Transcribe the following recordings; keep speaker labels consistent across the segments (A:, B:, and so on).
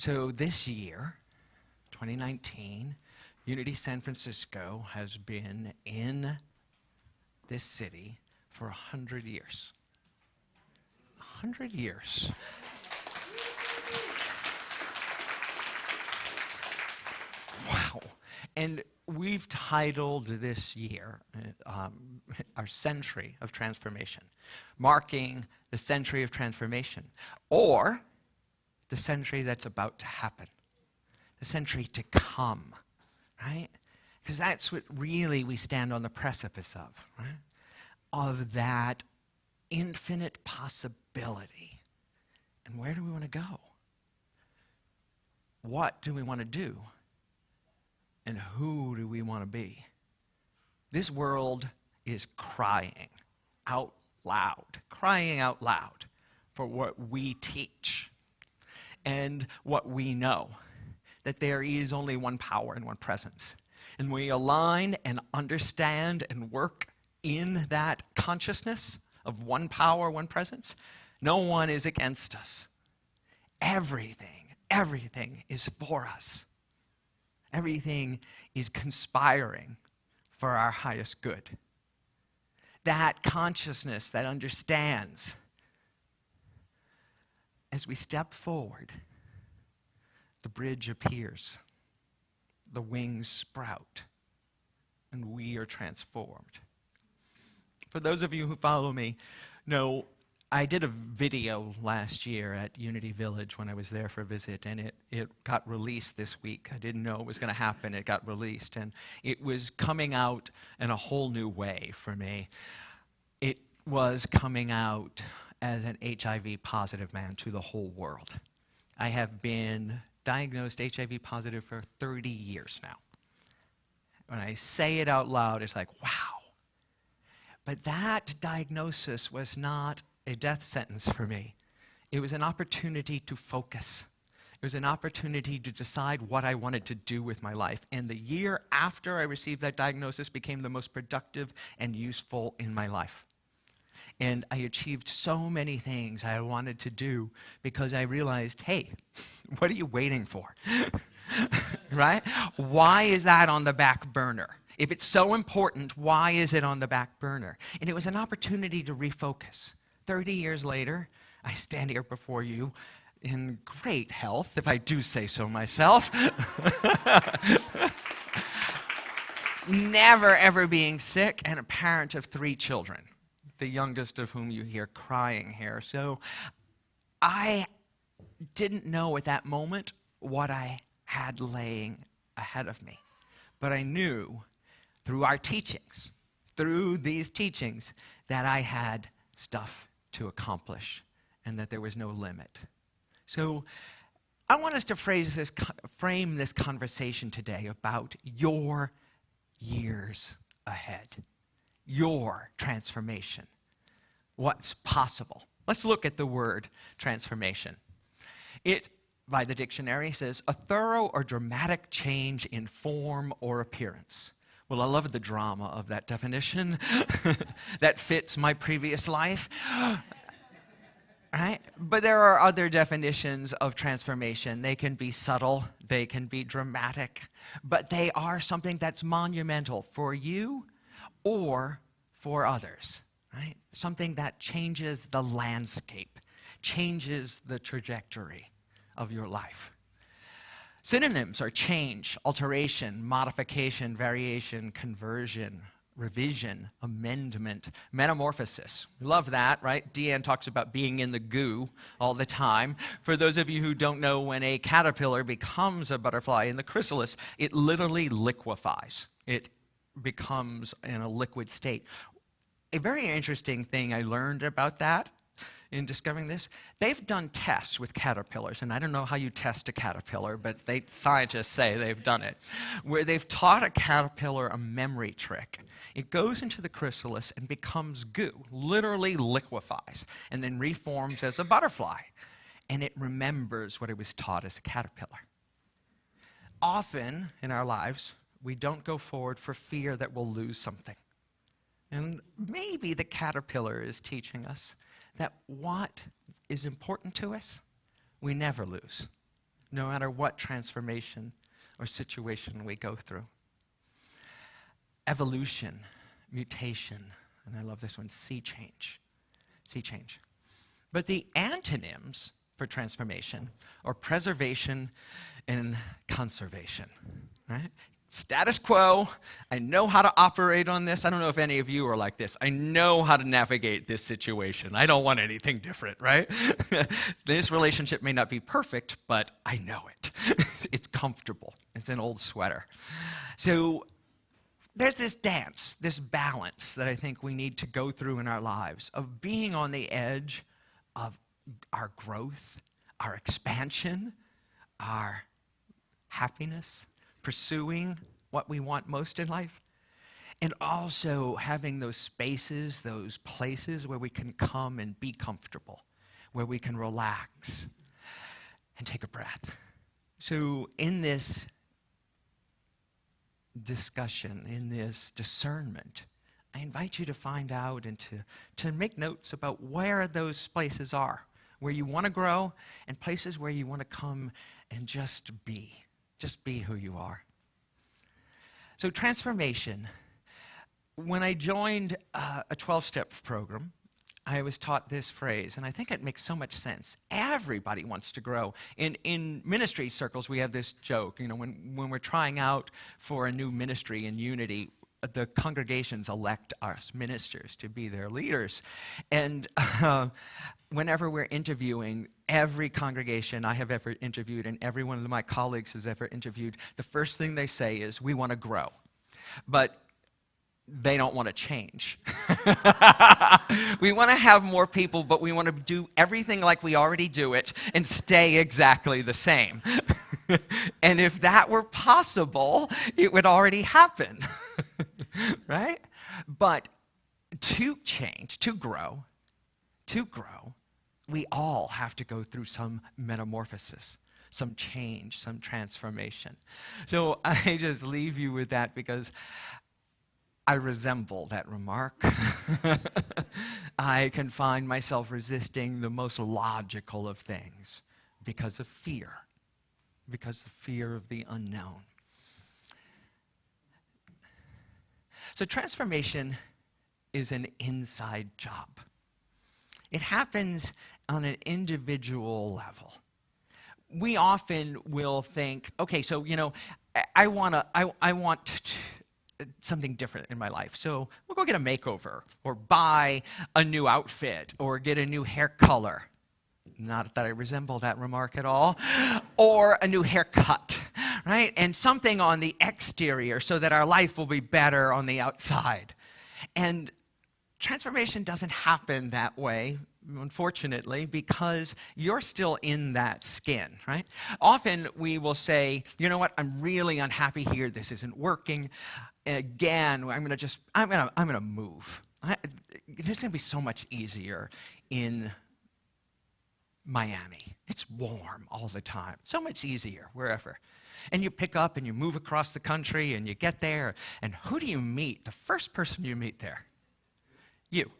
A: So this year, 2019, Unity San Francisco has been in this city for 100 years. 100 years. Wow. And we've titled this year our Century of Transformation, marking the century of transformation, or the century that's about to happen, the century to come, right? Because that's what really we stand on the precipice of, right? Of that infinite possibility. And where do we want to go? What do we want to do? And who do we want to be? This world is crying out loud for what we teach and what we know, that there is only one power and one presence. And we align and understand and work in that consciousness of one power, one presence. No one is against us. Everything is for us. Everything is conspiring for our highest good. That consciousness that understands, as we step forward, the bridge appears, the wings sprout, and we are transformed. For those of you who follow me, know I did a video last year at Unity Village when I was there for a visit, and it got released this week. I didn't know it was going to happen. It got released, and it was coming out in a whole new way for me. It was coming out as an HIV-positive man to the whole world. I have been diagnosed HIV-positive for 30 years now. When I say it out loud, it's like, wow. But that diagnosis was not a death sentence for me. It was an opportunity to focus. It was an opportunity to decide what I wanted to do with my life. And the year after I received that diagnosis became the most productive and useful in my life. And I achieved so many things I wanted to do because I realized, hey, what are you waiting for? Right? Why is that on the back burner? If it's so important, why is it on the back burner? And it was an opportunity to refocus. 30 years later, I stand here before you in great health, if I do say so myself. Never, ever being sick, and a parent of 3 children, the youngest of whom you hear crying here. So I didn't know at that moment what I had laying ahead of me. But I knew through our teachings, through these teachings, that I had stuff to accomplish and that there was no limit. So I want us to frame this conversation today about your years ahead, your transformation, what's possible. Let's look at the word transformation. It, by the dictionary, says a thorough or dramatic change in form or appearance. Well, I love the drama of that definition. That fits my previous life. Right? But there are other definitions of transformation. They can be subtle, they can be dramatic, but they are something that's monumental for you or for others. Right? Something that changes the landscape, changes the trajectory of your life. Synonyms are change, alteration, modification, variation, conversion, revision, amendment, metamorphosis. We love that, right? Deanne talks about being in the goo all the time. For those of you who don't know, when a caterpillar becomes a butterfly in the chrysalis, it literally liquefies. It becomes in a liquid state. A very interesting thing I learned about that in discovering this, they've done tests with caterpillars, and I don't know how you test a caterpillar, but scientists say they've done it, where they've taught a caterpillar a memory trick. It goes into the chrysalis and becomes goo, literally liquefies, and then reforms as a butterfly, and it remembers what it was taught as a caterpillar. Often in our lives, we don't go forward for fear that we'll lose something. And maybe the caterpillar is teaching us that what is important to us, we never lose. no matter what transformation or situation we go through. Evolution, mutation, and I love this one, sea change. Sea change. But the antonyms for transformation are preservation and conservation, right? Status quo, I know how to operate on this. I don't know if any of you are like this. I know how to navigate this situation. I don't want anything different, right? This relationship may not be perfect, but I know it. It's comfortable. It's an old sweater. So there's this dance, this balance that I think we need to go through in our lives of being on the edge of our growth, our expansion, our happiness, pursuing what we want most in life, and also having those spaces, those places where we can come and be comfortable, where we can relax and take a breath. So in this discussion, in this discernment, I invite you to find out and to make notes about where those places are, where you want to grow, and places where you want to come and just be who you are. So transformation. When I joined a 12-step program, I was taught this phrase, and I think it makes so much sense. Everybody wants to grow. In ministry circles, we have this joke, when we're trying out for a new ministry in Unity, the congregations elect us ministers to be their leaders. And whenever we're interviewing, every congregation I have ever interviewed and every one of my colleagues has ever interviewed, the first thing they say is, we want to grow. But they don't want to change. We want to have more people, but we want to do everything like we already do it and stay exactly the same. And if that were possible, it would already happen. Right? But to change, to grow, we all have to go through some metamorphosis, some change, some transformation. So I just leave you with that because I resemble that remark. I can find myself resisting the most logical of things because of fear of the unknown. So transformation is an inside job. It happens on an individual level. We often will think, okay, so I want something different in my life. So we'll go get a makeover or buy a new outfit or get a new hair color. Not that I resemble that remark at all. Or a new haircut, right? And something on the exterior so that our life will be better on the outside. And transformation doesn't happen that way, unfortunately, because you're still in that skin, right? Often we will say, you know what, I'm really unhappy here. This isn't working. Again, I'm gonna move. It's gonna be so much easier in Miami. It's warm all the time. So much easier wherever. And you pick up and you move across the country and you get there, and who do you meet? The first person you meet there? You.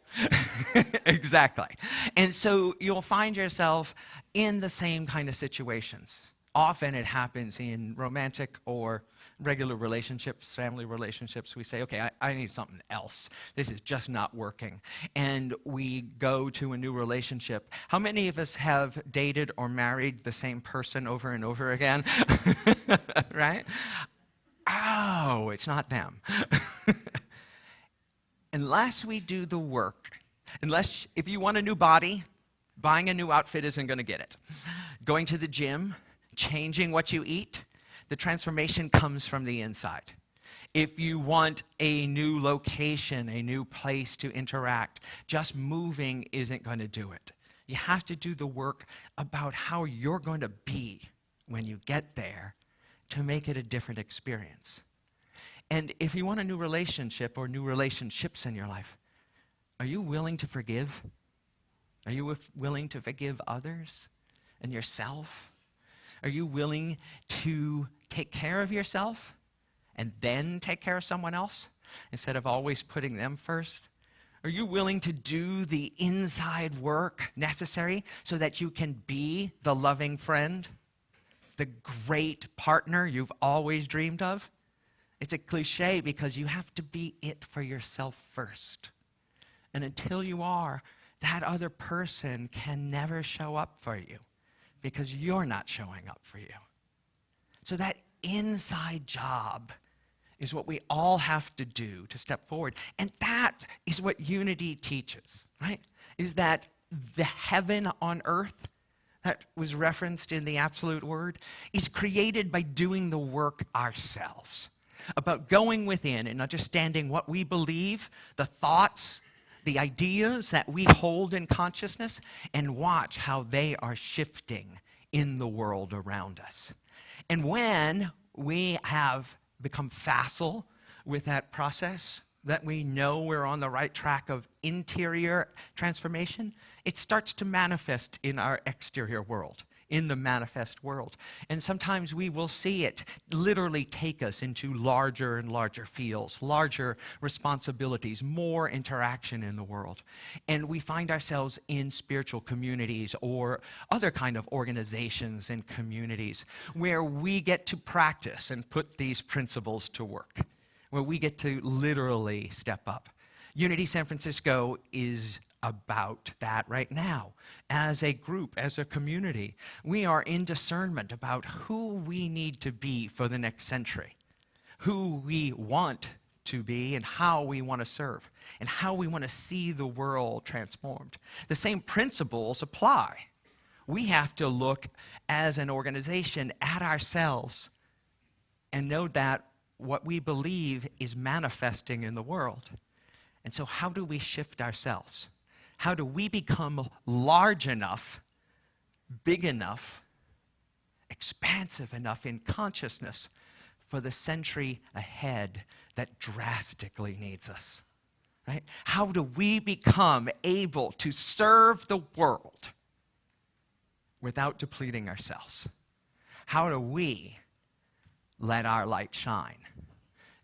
A: Exactly. And so you'll find yourself in the same kind of situations. Often it happens in romantic or regular relationships, family relationships. We say, okay, I need something else. This is just not working. And we go to a new relationship. How many of us have dated or married the same person over and over again? Right? Oh, it's not them. Unless we do the work, if you want a new body, buying a new outfit isn't going to get it. Going to the gym, changing what you eat, the transformation comes from the inside. If you want a new location, a new place to interact, just moving isn't going to do it. You have to do the work about how you're going to be when you get there to make it a different experience. And if you want a new relationship or new relationships in your life, are you willing to forgive? Are you willing to forgive others and yourself? Are you willing to take care of yourself and then take care of someone else instead of always putting them first? Are you willing to do the inside work necessary so that you can be the loving friend the great partner you've always dreamed of? It's a cliche because you have to be it for yourself first. And until you are, that other person can never show up for you because you're not showing up for you. So that inside job is what we all have to do to step forward. And that is what unity teaches, right? Is that the heaven on earth that was referenced in the absolute word is created by doing the work ourselves. About going within and understanding what we believe, the thoughts, the ideas that we hold in consciousness, and watch how they are shifting in the world around us. And when we have become facile with that process, that we know we're on the right track of interior transformation, it starts to manifest in our exterior world, in the manifest world. And sometimes we will see it literally take us into larger and larger fields, larger responsibilities, more interaction in the world. And we find ourselves in spiritual communities or other kind of organizations and communities where we get to practice and put these principles to work, where we get to literally step up. Unity San Francisco is about that right now. As a group, as a community, we are in discernment about who we need to be for the next century, who we want to be and how we want to serve, and how we want to see the world transformed. The same principles apply. We have to look as an organization at ourselves and know that what we believe is manifesting in the world. And so how do we shift ourselves? How do we become large enough, big enough, expansive enough in consciousness for the century ahead that drastically needs us? Right? How do we become able to serve the world without depleting ourselves? How do we let our light shine?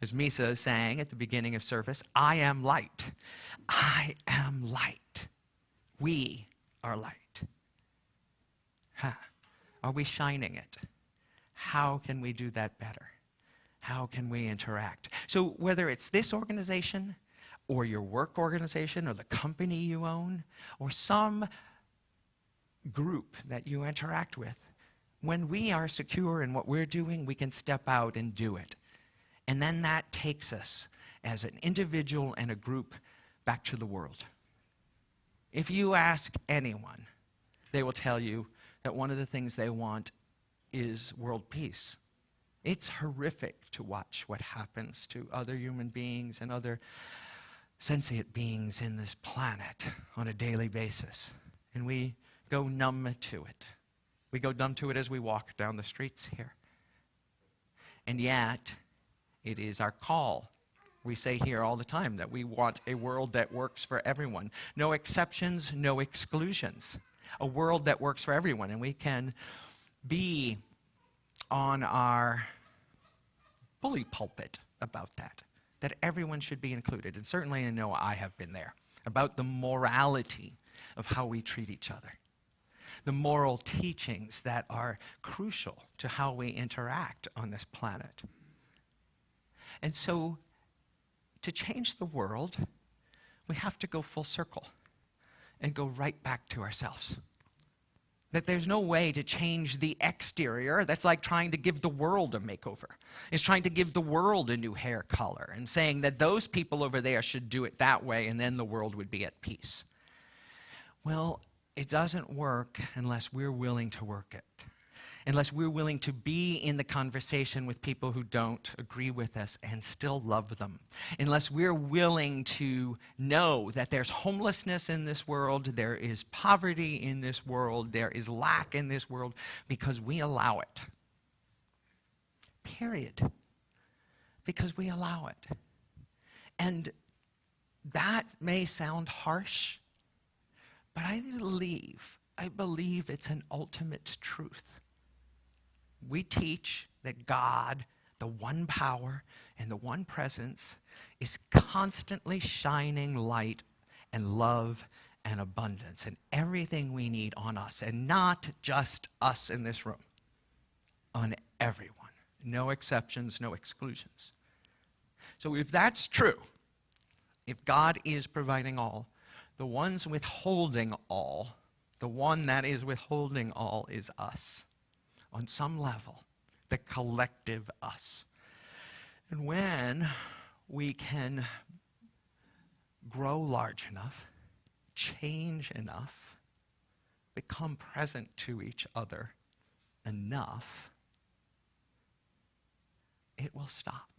A: As Misa sang at the beginning of service, I am light. I am light. We are light. Are we shining it? How can we do that better? How can we interact? So whether it's this organization or your work organization or the company you own or some group that you interact with, when we are secure in what we're doing, we can step out and do it. And then that takes us as an individual and a group back to the world. If you ask anyone, they will tell you that one of the things they want is world peace. It's horrific to watch what happens to other human beings and other sentient beings in this planet on a daily basis. And we go numb to it. We go numb to it as we walk down the streets here. And yet, it is our call. We say here all the time that we want a world that works for everyone. No exceptions, no exclusions. A world that works for everyone. And we can be on our bully pulpit about that everyone should be included. And certainly I know I have been there, about the morality of how we treat each other. The moral teachings that are crucial to how we interact on this planet. And so, to change the world, we have to go full circle and go right back to ourselves. That there's no way to change the exterior. That's like trying to give the world a makeover. It's trying to give the world a new hair color and saying that those people over there should do it that way and then the world would be at peace. Well, it doesn't work unless we're willing to work it. Unless we're willing to be in the conversation with people who don't agree with us and still love them. Unless we're willing to know that there's homelessness in this world, there is poverty in this world, there is lack in this world, because we allow it. Period. Because we allow it. And that may sound harsh, but I believe it's an ultimate truth. We teach that God, the one power and the one presence, is constantly shining light and love and abundance and everything we need on us, and not just us in this room. on everyone. No exceptions, no exclusions. So if that's true, if God is providing all, the ones withholding all, the one that is withholding all is us. On some level, the collective us. And when we can grow large enough, change enough, become present to each other enough, it will stop.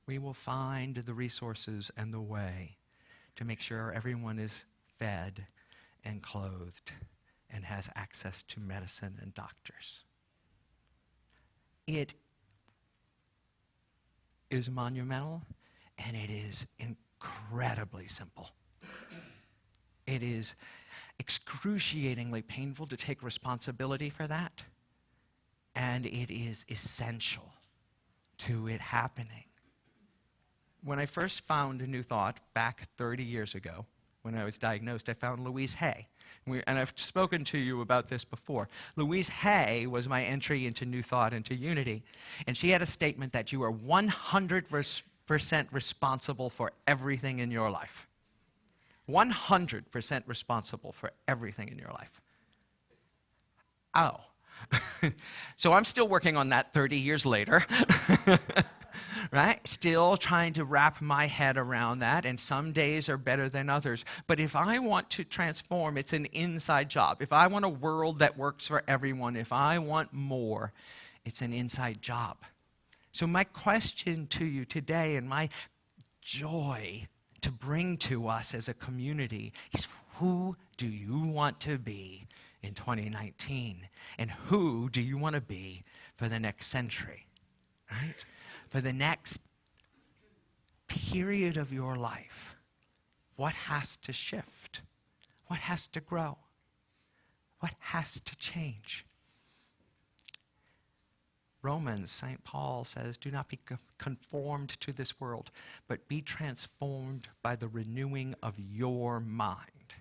A: We will find the resources and the way to make sure everyone is fed and clothed and has access to medicine and doctors. It is monumental, and it is incredibly simple. It is excruciatingly painful to take responsibility for that, and it is essential to it happening. When I first found a New Thought back 30 years ago, when I was diagnosed, I found Louise Hay. And I've spoken to you about this before. Louise Hay was my entry into New Thought, into Unity. And she had a statement that you are 100% responsible for everything in your life. 100% responsible for everything in your life. Oh. So I'm still working on that 30 years later. Right? Still trying to wrap my head around that, and some days are better than others. But if I want to transform, it's an inside job. If I want a world that works for everyone, if I want more, it's an inside job. So my question to you today, and my joy to bring to us as a community, is who do you want to be in 2019? And who do you want to be for the next century? Right? For the next period of your life, what has to shift? What has to grow? What has to change? Romans, St. Paul says, do not be conformed to this world, but be transformed by the renewing of your mind.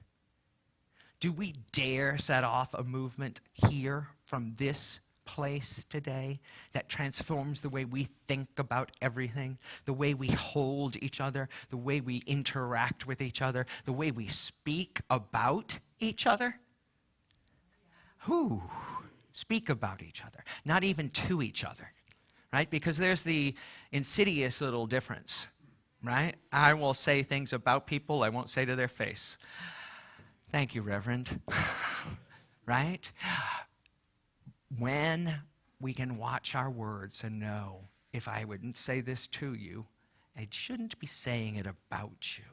A: Do we dare set off a movement here from this place today that transforms the way we think about everything, the way we hold each other, the way we interact with each other, the way we speak about each other? Who speak about each other? Not even to each other, right? Because there's the insidious little difference, right? I will say things about people I won't say to their face. Thank you, Reverend. Right? When we can watch our words and know, if I wouldn't say this to you, I shouldn't be saying it about you.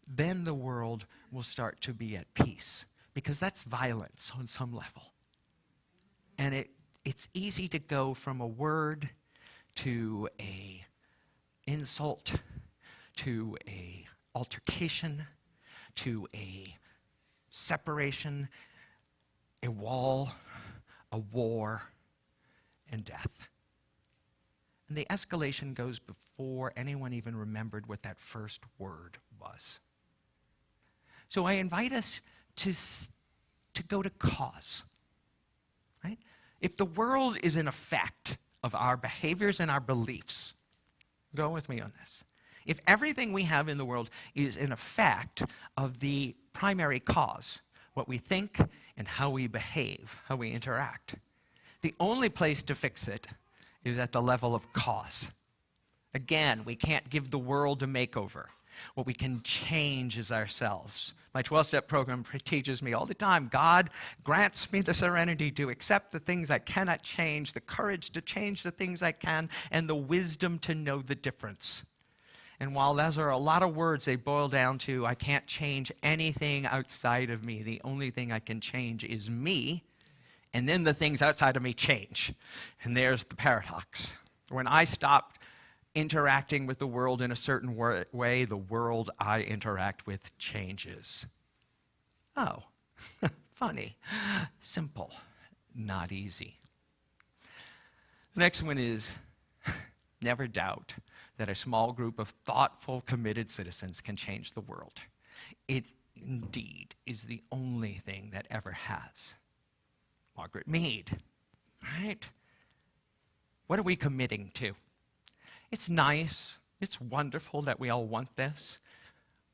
A: Then the world will start to be at peace, because that's violence on some level. And it's easy to go from a word to a insult, to a altercation, to a separation, a wall, a war, and death. And the escalation goes before anyone even remembered what that first word was. So I invite us to go to cause. Right? If the world is an effect of our behaviors and our beliefs, go with me on this. If everything we have in the world is an effect of the primary cause, what we think and how we behave, how we interact, the only place to fix it is at the level of cause. Again, we can't give the world a makeover. What we can change is ourselves. My 12-step program teaches me all the time, God grants me the serenity to accept the things I cannot change, the courage to change the things I can, and the wisdom to know the difference. And while those are a lot of words, they boil down to, I can't change anything outside of me. The only thing I can change is me, and then the things outside of me change. And there's the paradox. When I stop interacting with the world in a certain way, the world I interact with changes. Oh, funny. Simple, not easy. The next one is, never doubt that a small group of thoughtful, committed citizens can change the world. It indeed is the only thing that ever has. Margaret Mead, right? What are we committing to? It's nice, it's wonderful that we all want this.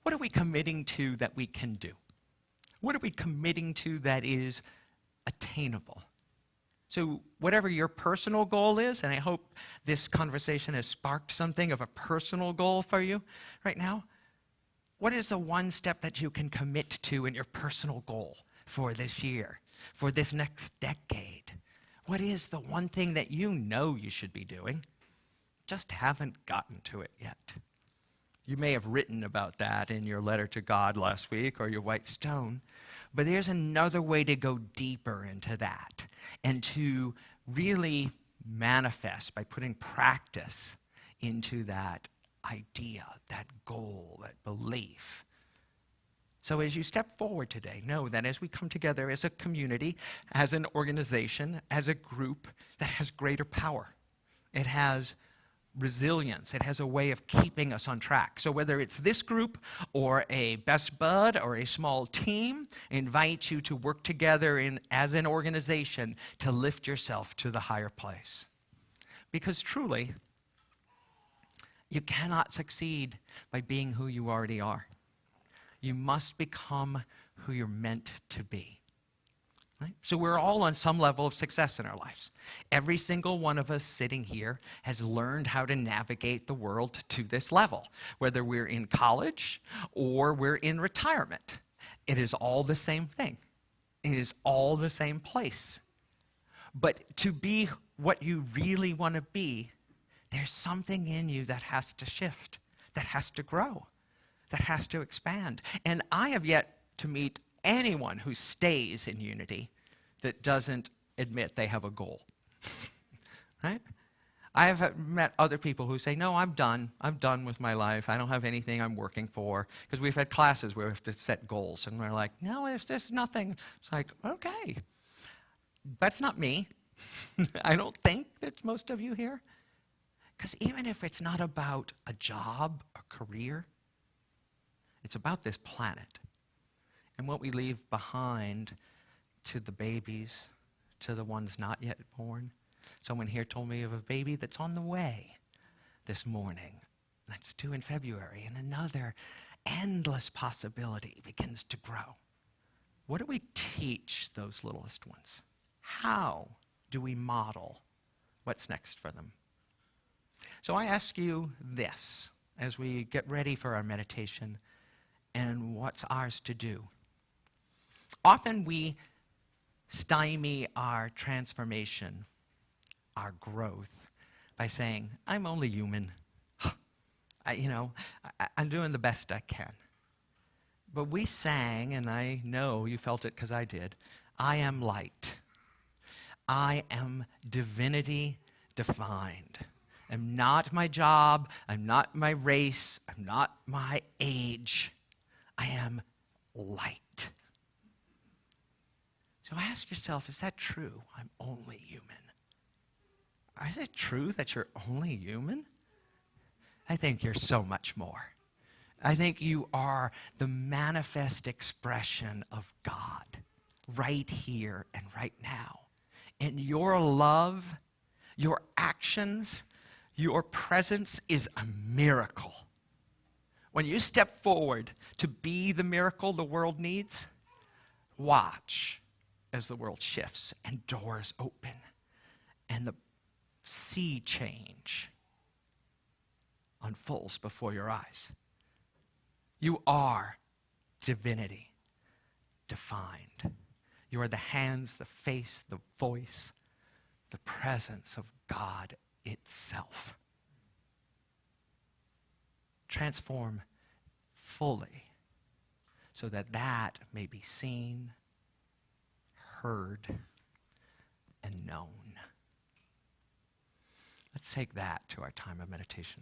A: What are we committing to that we can do? What are we committing to that is attainable? So whatever your personal goal is, and I hope this conversation has sparked something of a personal goal for you right now, what is the one step that you can commit to in your personal goal for this year, for this next decade? What is the one thing that you know you should be doing, just haven't gotten to it yet? You may have written about that in your letter to God last week or your white stone, but there's another way to go deeper into that and to really manifest by putting practice into that idea, that goal, that belief. So as you step forward today, know that as we come together as a community, as an organization, as a group, that has greater power. It has resilience. It has a way of keeping us on track. So whether it's this group or a best bud or a small team, I invite you to work together as an organization to lift yourself to the higher place. Because truly, you cannot succeed by being who you already are. You must become who you're meant to be. Right? So we're all on some level of success in our lives. Every single one of us sitting here has learned how to navigate the world to this level, whether we're in college or we're in retirement. It is all the same thing. It is all the same place. But to be what you really want to be, there's something in you that has to shift, that has to grow, that has to expand. And I have yet to meet anyone who stays in unity that doesn't admit they have a goal. Right? I have met other people who say, no, I'm done with my life. I don't have anything I'm working for. Because we've had classes where we have to set goals. And we're like, no, there's nothing. It's like, okay. That's not me. I don't think that's most of you here. Because even if it's not about a job, a career, it's about this planet and what we leave behind to the babies, to the ones not yet born. Someone here told me of a baby that's on the way this morning. That's due in February, and another endless possibility begins to grow. What do we teach those littlest ones? How do we model what's next for them? So I ask you this as we get ready for our meditation and what's ours to do. Often we stymie our transformation, our growth, by saying, I'm only human. I'm doing the best I can. But we sang, and I know you felt it because I did, I am light. I am divinity defined. I'm not my job. I'm not my race. I'm not my age. I am light. So ask yourself, is that true? I'm only human. Is it true that you're only human? I think you're so much more. I think you are the manifest expression of God right here and right now. And your love, your actions, your presence is a miracle. When you step forward to be the miracle the world needs, watch as the world shifts and doors open and the sea change unfolds before your eyes. You are divinity defined. You are the hands, the face, the voice, the presence of God itself. Transform fully so that that may be seen, heard, and known. Let's take that to our time of meditation.